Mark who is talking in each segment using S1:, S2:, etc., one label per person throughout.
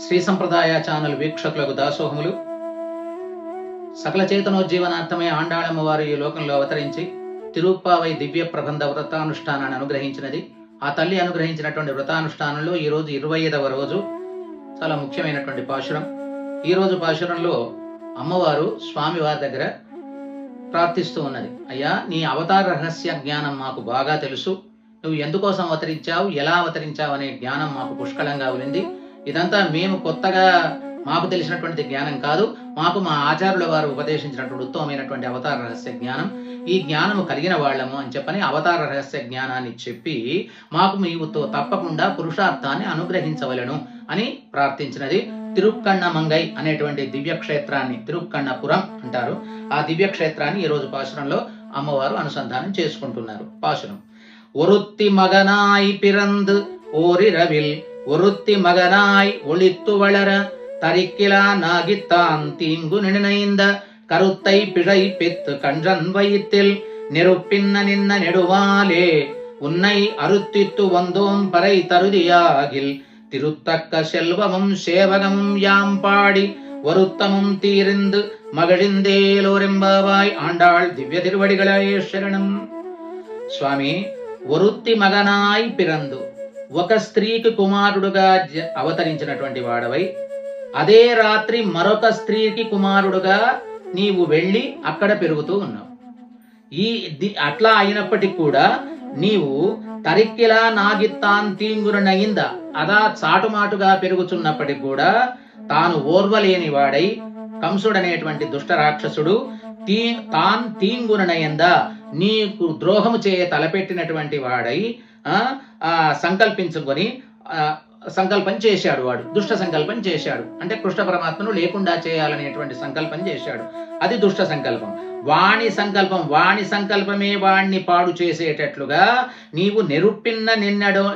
S1: శ్రీ సంప్రదాయ ఛానల్ వీక్షకులకు దాసోహములు. సకల చేతనోజ్జీవనార్థమే ఆండాళమ్మ వారు ఈ లోకంలో అవతరించి తిరుప్పావై దివ్య ప్రబంధ వ్రతానుష్ఠానాన్ని అనుగ్రహించినది. ఆ తల్లి అనుగ్రహించినటువంటి వ్రతానుష్ఠానంలో ఈరోజు 25వ రోజు, చాలా ముఖ్యమైనటువంటి పాశురం. ఈ రోజు పాశురంలో అమ్మవారు స్వామివారి దగ్గర ప్రార్థిస్తూ ఉన్నది. అయ్యా, నీ అవతార రహస్య జ్ఞానం మాకు బాగా తెలుసు. నువ్వు ఎందుకోసం అవతరించావు, ఎలా అవతరించావు అనే జ్ఞానం మాకు పుష్కలంగా ఉంది. ఇదంతా మేము కొత్తగా మాకు తెలిసినటువంటి జ్ఞానం కాదు, మాకు మా ఆచార్యుల వారు ఉపదేశించినటువంటి ఉత్తమమైనటువంటి అవతార రహస్య జ్ఞానం. ఈ జ్ఞానము కలిగిన వాళ్ళము అని చెప్పని అవతార రహస్య జ్ఞానాన్ని చెప్పి మాకు మీతో తప్పకుండా పురుషార్థాన్ని అనుగ్రహించవలను అని ప్రార్థించినది. తిరుక్కన్నమంగై అనేటువంటి దివ్యక్షేత్రాన్ని తిరుక్కన్నపురం అంటారు. ఆ దివ్యక్షేత్రాన్ని ఈ రోజు పాశురంలో అమ్మవారు అనుసంధానం చేసుకుంటున్నారు. పాశురం: ఒరుత్తి మగనాయి పిరంద్ ఓరిరవిల్ ஒருத்தி மகனாய் ஒளித்து வளர தரிக்கிலா நாகித்தான் தீங்கு நினைந்த கருத்தை பிழை பெத்து கன்றன் வயிற்றில் நெருப்பின்ன நின்ன நெடுவாலே உன்னை அறுத்தித்து வந்தோம் பறை தருதியாகில் திருத்தக்க செல்வமும் சேவகமும் யாம் பாடி வருத்தமும் தீர்ந்து மகிழ்ந்தேலோரெம்பாவாய் ஆண்டாள் திவ்ய திருவடிகளே శరణం. స్వామి, ఒరుత్తి మగనాయ్ పిరందు, ఒక స్త్రీకి కుమారుడుగా అవతరించినటువంటి వాడవై అదే రాత్రి మరొక స్త్రీకి కుమారుడుగా నీవు వెళ్ళి అక్కడ పెరుగుతూ ఉన్నావు. అట్లా అయినప్పటికీ కూడా నీవు తరిక్కిలా నాగిత్తాన్ తీంగున నయింద, అదా చాటుమాటుగా పెరుగుతున్నప్పటికి కూడా తాను ఓర్వలేని వాడై కంసుడనేటువంటి దుష్ట రాక్షసుడు తాన్ తీంగుననయంద, నీకు ద్రోహము చేయ తలపెట్టినటువంటి వాడై సంకల్పించుకొని సంకల్పం చేశాడు. వాడు దుష్ట సంకల్పం చేశాడు. అంటే కృష్ణ పరమాత్మను లేకుండా చేయాలనేటువంటి సంకల్పం చేశాడు. అది దుష్ట సంకల్పం. వాణి సంకల్పమే వాణ్ణి పాడు చేసేటట్లుగా నీవు నెరుపిన్న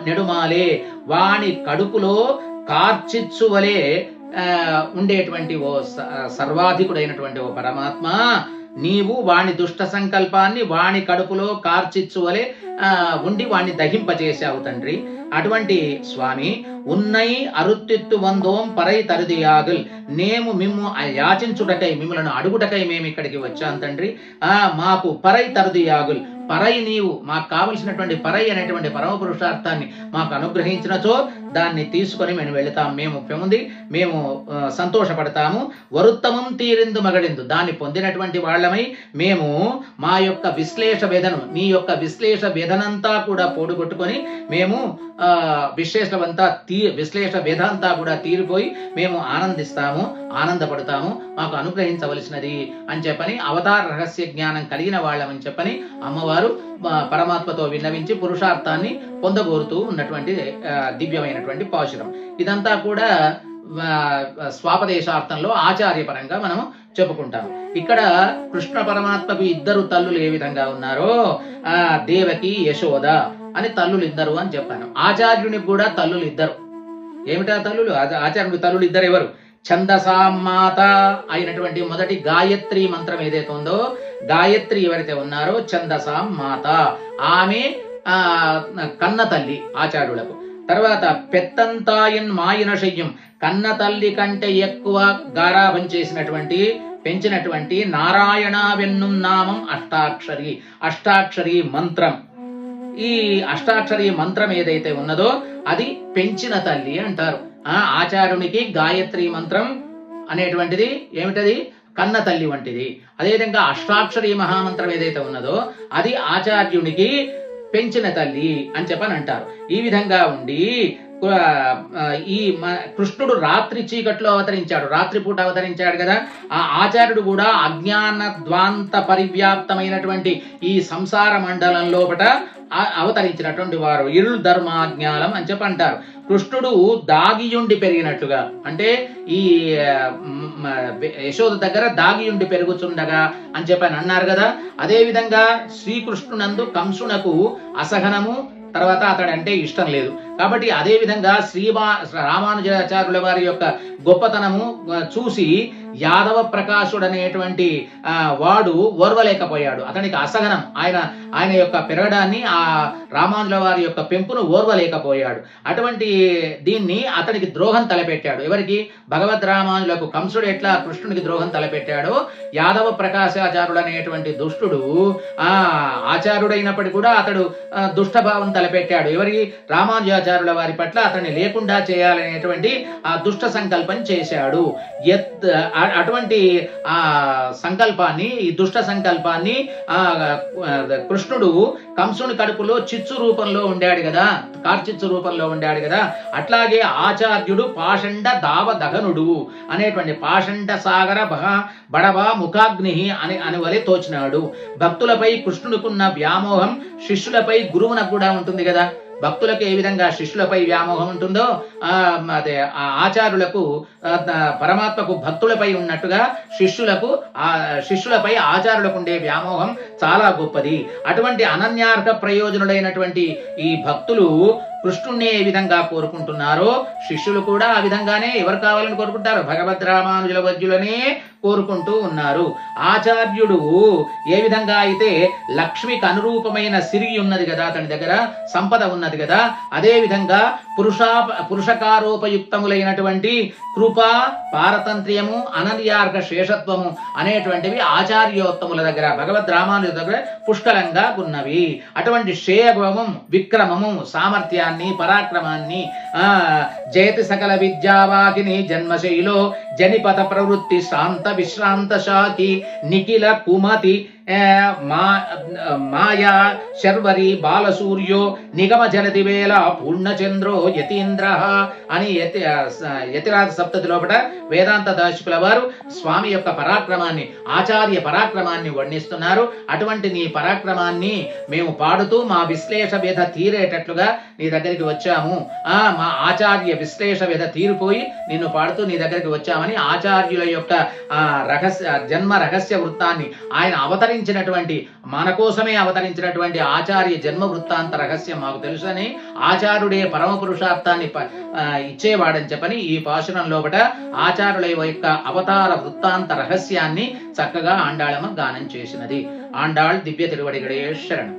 S1: నెడుమాలే, వాణి కడుపులో కార్చిచ్చువలే ఉండేటువంటి ఓ సర్వాధికుడైనటువంటి ఓ పరమాత్మ, నీవు వాణి దుష్ట సంకల్పాన్ని వాణి కడుపులో కార్చిచ్చువలే ఉండి వాణ్ణి దహింపచేశావు తండ్రి. అటువంటి స్వామి, ఉన్నై అరుత్తిత్తు వందోం పరై తరుదియాగుల్, మేము మిమ్ము యాచించుటకై మిమ్మలను అడుగుటకై మేము ఇక్కడికి వచ్చాం తండ్రి. మాకు పరై తరుదియాగుల్, పరై నీవు మాకు కావలసినటువంటి పరై అనేటువంటి పరమ పురుషార్థాన్ని మాకు అనుగ్రహించినచో దాన్ని తీసుకొని మేము వెళతాం, మేము పొంది మేము సంతోషపడతాము. వరుత్తమం తీరిందు మగడిందు, దాన్ని పొందినటువంటి వాళ్ళమై మేము మా యొక్క విశ్లేష వేదను, నీ యొక్క విశ్లేష వేదనంతా కూడా పోడుగొట్టుకొని మేము విశ్లేష వేదంతా కూడా తీరిపోయి మేము ఆనందిస్తాము, ఆనందపడతాము, మాకు అనుగ్రహించవలసినది అని చెప్పని అవతార రహస్య జ్ఞానం కలిగిన వాళ్ళమని చెప్పని అమ్మవారు పరమాత్మతో విన్నవించి పురుషార్థాన్ని పొందగోరుతూ ఉన్నటువంటి దివ్యమైనటువంటి పాశురం. ఇదంతా కూడా స్వాపదేశార్థంలో ఆచార్యపరంగా మనం చెప్పుకుంటాం. ఇక్కడ కృష్ణ పరమాత్మకు ఇద్దరు తల్లులు ఏ విధంగా ఉన్నారో, దేవకి యశోద అని తల్లులు ఇద్దరు అని చెప్పాను. ఆచార్యునికి కూడా తల్లులు ఇద్దరు. ఏమిటా తల్లులు? ఆచార్యునికి తల్లులు ఇద్దరు. ఎవరు? ఛందసామాత అయినటువంటి మొదటి గాయత్రి మంత్రం ఏదైతే ఉందో, గాయత్రి ఎవరైతే ఉన్నారో ఛందసాం మాత, ఆమె కన్న తల్లి ఆచార్యులకు. తర్వాత పెత్తంతాయన్ మాయన శయ్యం, కన్న తల్లి కంటే ఎక్కువ గారాభం చేసినటువంటి పెంచినటువంటి నారాయణ వెన్నుం నామం అష్టాక్షరి మంత్రం. ఈ అష్టాక్షరి మంత్రం ఏదైతే ఉన్నదో అది పెంచిన తల్లి అంటారు. ఆచార్యునికి గాయత్రి మంత్రం అనేటువంటిది ఏమిటది? కన్న తల్లి వంటిది. అదేవిధంగా అష్టాక్షరి మహామంత్రం ఏదైతే ఉన్నదో అది ఆచార్యునికి పెంచిన తల్లి అని చెప్పని అంటారు. ఈ విధంగా ఉండి ఈ కృష్ణుడు రాత్రి చీకట్లో అవతరించాడు, రాత్రిపూట అవతరించాడు కదా. ఆ ఆచార్యుడు కూడా అజ్ఞాన ద్వాంత పరివ్యాప్తమైనటువంటి ఈ సంసార మండలం లోపట అవతరించినటువంటి వారు. ఇరుల్ ధర్మాజ్ఞానం అని చెప్పి అంటారు. కృష్ణుడు దాగియుండి పెరిగినట్లుగా, అంటే ఈ యశోద దగ్గర దాగియుండి పెరుగుచుండగా అని చెప్పని అన్నారు కదా. అదే విధంగా శ్రీకృష్ణునందు కంసునకు అసహనము, తర్వాత అతడంటే ఇష్టం లేదు. కాబట్టి అదే విధంగా రామానుజాచార్యుల వారి యొక్క గొప్పతనము చూసి యాదవ ప్రకాశుడు అనేటువంటి వాడు ఓర్వలేకపోయాడు. అతనికి అసహనం, ఆయన యొక్క పెరగడాన్ని, ఆ రామానుజుల వారి యొక్క పెంపును ఓర్వలేకపోయాడు. అటువంటి దీన్ని అతనికి ద్రోహం తలపెట్టాడు. ఎవరికి? భగవద్ రామానుజులకు. కంసుడు ఎట్లా కృష్ణునికి ద్రోహం తలపెట్టాడో యాదవ ప్రకాశాచార్యుడు అనేటువంటి దుష్టుడు ఆచార్యుడైనప్పటికీ కూడా అతడు దుష్టభావం తలపెట్టాడు. ఎవరికి? రామానుజాచార్యుల వారి పట్ల అతన్ని లేకుండా చేయాలనేటువంటి ఆ దుష్ట సంకల్పం చేశాడు. అటువంటి ఆ సంకల్పాన్ని, ఈ దుష్ట సంకల్పాన్ని కృష్ణుడు కంసుని కడుపులో చిచ్చు రూపంలో ఉండాడు కదా, కార్చిచ్చు రూపంలో ఉండాడు కదా, అట్లాగే ఆచార్యుడు పాషండ దావ దహనుడు అనేటువంటి పాషండ సాగర బడవ ముఖాగ్ని అని వలె తోచినాడు. భక్తులపై కృష్ణుడికున్న వ్యామోహం శిష్యులపై గురువునకు కూడా ఉంటుంది కదా. భక్తులకు ఏ విధంగా శిష్యులపై వ్యామోహం ఉంటుందో అదే ఆచార్యులకు పరమాత్మకు భక్తులపై ఉన్నట్టుగా శిష్యులపై ఆచార్యులకు ఉండే వ్యామోహం చాలా గొప్పది. అటువంటి అనన్యార్హ ప్రయోజనుడైనటువంటి ఈ భక్తులు కృష్ణుణ్ణి ఏ విధంగా కోరుకుంటున్నారో శిష్యులు కూడా ఆ విధంగానే ఎవరు కావాలని కోరుకుంటారు? భగవద్ రామానుజుల వద్యులనే కోరుకుంటూ ఉన్నారు. ఆచార్యుడు ఏ విధంగా అయితే లక్ష్మికి అనురూపమైన సిరి ఉన్నది కదా, అతని దగ్గర సంపద ఉన్నది కదా, అదే విధంగా పురుషకారోపయుక్తములైనటువంటి కృప, పారతంత్ర్యము, అనన్యార్హ శేషత్వము అనేటువంటివి ఆచార్యోత్తముల దగ్గర, భగవద్ రామానుజుల దగ్గర పుష్కలంగా ఉన్నవి. అటువంటి శేయగమం, విక్రమము, సామర్థ్యాన్ని, పరాక్రమాన్ని, జయతి సకల విద్యావాకిని జన్మశైలో జనిపత ప్రవృత్తి శాంత విశ్రాంత శాకి నిఖిల కుమతి మాయా శర్వరి బాలసూర్యో నిగమ జనతి వేళ పూర్ణచంద్రో యతీంద్ర అని యతిరాజ సప్తతి లోపల వేదాంత దార్శకుల వారు స్వామి యొక్క పరాక్రమాన్ని, ఆచార్య పరాక్రమాన్ని వర్ణిస్తున్నారు. అటువంటి నీ పరాక్రమాన్ని మేము పాడుతూ మా విశ్లేష వ్యధ తీరేటట్లుగా నీ దగ్గరికి వచ్చాము. మా ఆచార్య విశ్లేష వ్యధ తీరిపోయి నిన్ను పాడుతూ నీ దగ్గరికి వచ్చామని ఆచార్యుల యొక్క జన్మ రహస్య వృత్తాన్ని, ఆయన అవతరించినటువంటి, మన కోసమే అవతరించినటువంటి ఆచార్య జన్మ వృత్తాంత రహస్యం మాకు తెలుసని, ఆచార్యుడే పరమ పురుషార్థాన్ని ఇచ్చేవాడని చెప్పని ఈ పాశురం లోపల ఆచార్యుల యొక్క అవతార వృత్తాంత రహస్యాన్ని చక్కగా ఆండాళమ్మ గానం చేసినది. ఆండాళ్ దివ్య తిరువడిగడే శరణం.